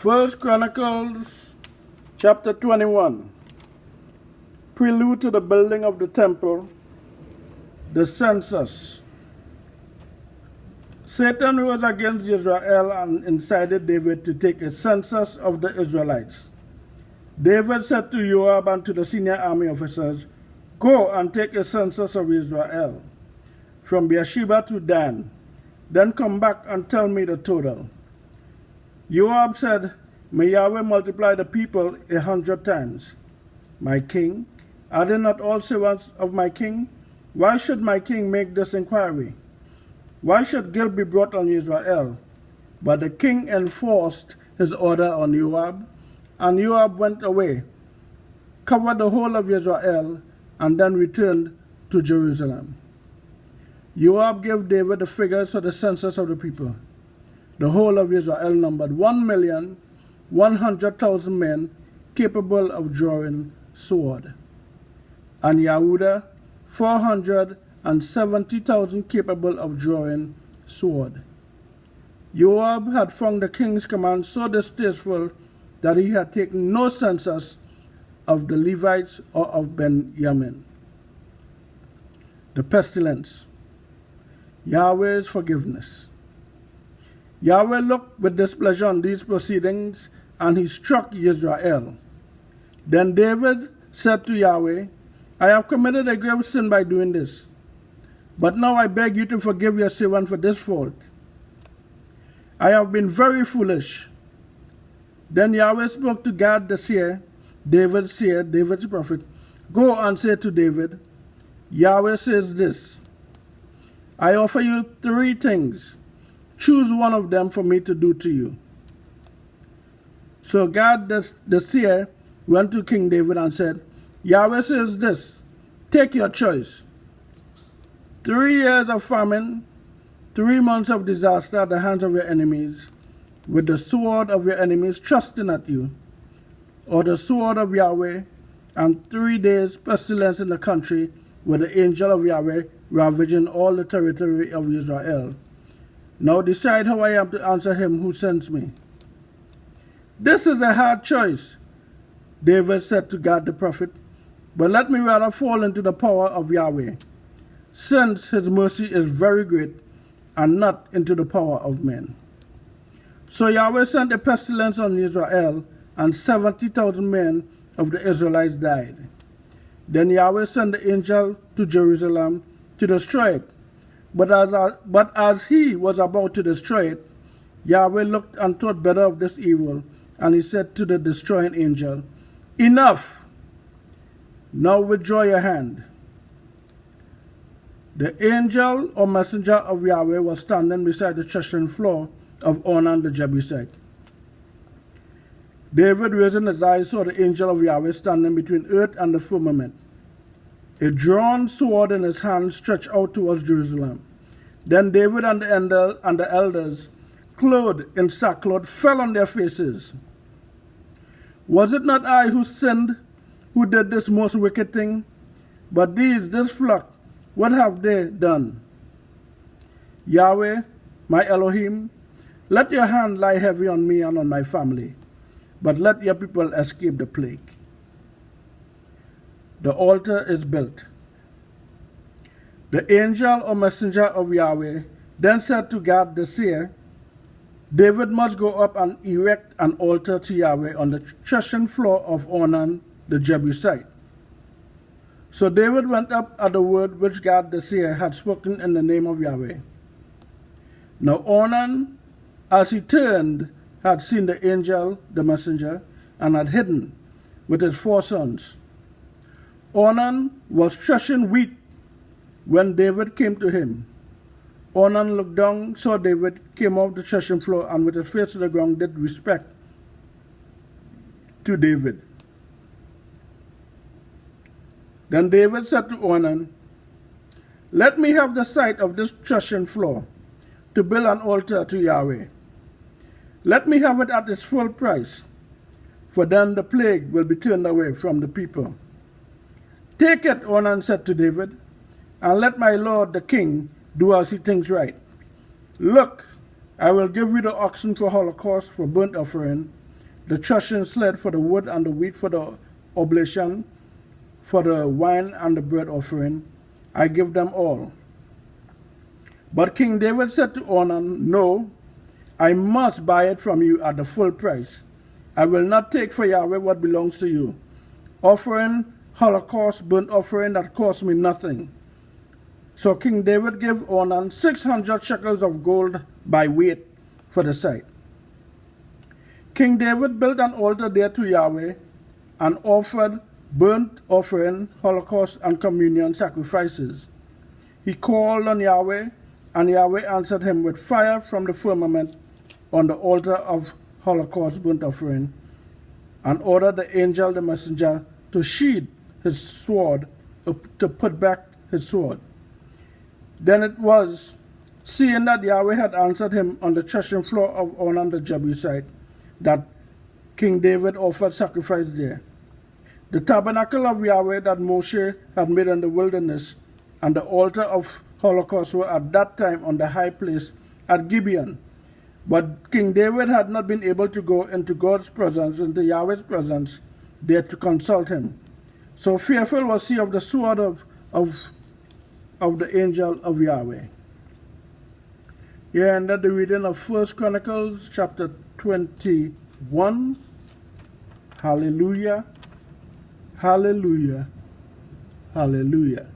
First Chronicles chapter 21. Prelude to the building of the temple, the census. Satan rose against Israel and incited David to take a census of the Israelites. David said to Joab and to the senior army officers, "Go and take a census of Israel, from Beersheba to Dan. Then come back and tell me the total." Joab said, "May Yahweh multiply the people 100 times. My king, are they not all servants of my king? Why should my king make this inquiry? Why should guilt be brought on Israel?" But the king enforced his order on Joab, and Joab went away, covered the whole of Israel, and then returned to Jerusalem. Joab gave David the figures for the census of the people. The whole of Israel numbered 1,100,000 men capable of drawing sword, and Yehuda 470,000 capable of drawing sword. Joab had found the king's command so distasteful that he had taken no census of the Levites or of Benjamin. The pestilence. Yahweh's forgiveness. Yahweh looked with displeasure on these proceedings, and he struck Israel. Then David said to Yahweh, "I have committed a grave sin by doing this. But now I beg you to forgive your servant for this fault. I have been very foolish." Then Yahweh spoke to Gad the seer, David's prophet, "Go and say to David, Yahweh says this, I offer you 3 things. Choose one of them for me to do to you." So Gad the seer went to King David and said, "Yahweh says this, take your choice. 3 years of famine, 3 months of disaster at the hands of your enemies, with the sword of your enemies trusting at you, or the sword of Yahweh, and 3 days pestilence in the country, with the angel of Yahweh ravaging all the territory of Israel. Now decide how I am to answer him who sends me." "This is a hard choice," David said to Gad the prophet, "but let me rather fall into the power of Yahweh, since his mercy is very great, and not into the power of men." So Yahweh sent a pestilence on Israel, and 70,000 men of the Israelites died. Then Yahweh sent the angel to Jerusalem to destroy it. But as he was about to destroy it, Yahweh looked and thought better of this evil, and he said to the destroying angel, "Enough! Now withdraw your hand." The angel or messenger of Yahweh was standing beside the threshing floor of Ornan the Jebusite. David, raising his eyes, saw the angel of Yahweh standing between earth and the firmament, a drawn sword in his hand stretched out towards Jerusalem. Then David and the elders, clothed in sackcloth, fell on their faces. "Was it not I who sinned, who did this most wicked thing? But this flock, what have they done? Yahweh, my Elohim, let your hand lie heavy on me and on my family, but let your people escape the plague." The altar is built. The angel or messenger of Yahweh then said to Gad the seer, "David must go up and erect an altar to Yahweh on the threshing floor of Ornan the Jebusite." So David went up at the word which Gad the seer had spoken in the name of Yahweh. Now Ornan, as he turned, had seen the angel, the messenger, and had hidden with his 4 sons. Ornan was threshing wheat when David came to him. Ornan looked down, saw David, came off the threshing floor, and with his face to the ground did respect to David. Then David said to Ornan, "Let me have the site of this threshing floor to build an altar to Yahweh. Let me have it at its full price, for then the plague will be turned away from the people." "Take it," Ornan said to David, "and let my lord the king do as he thinks right. Look, I will give you the oxen for holocaust, for burnt offering, the threshing sled for the wood, and the wheat for the oblation, for the wine and the bread offering. I give them all. But King David said to Ornan, No, I must buy it from you at the full price. I will not take for Yahweh what belongs to you. Offering, holocaust, burnt offering that cost me nothing. So King David gave Ornan 600 shekels of gold by weight for the site. King David built an altar there to Yahweh and offered burnt offering, holocaust, and communion sacrifices. He called on Yahweh, and Yahweh answered him with fire from the firmament on the altar of holocaust burnt offering, and ordered the angel, the messenger, to sheathe his sword, to put back his sword. Then it was, seeing that Yahweh had answered him on the threshing floor of Ornan the Jebusite, that King David offered sacrifice there. The tabernacle of Yahweh that Moshe had made in the wilderness and the altar of holocaust were at that time on the high place at Gibeon. But King David had not been able to go into God's presence, into Yahweh's presence, there to consult him. So fearful was he of the sword of the angel of Yahweh. Here ended the reading of 1 Chronicles chapter 21. Hallelujah, hallelujah, hallelujah.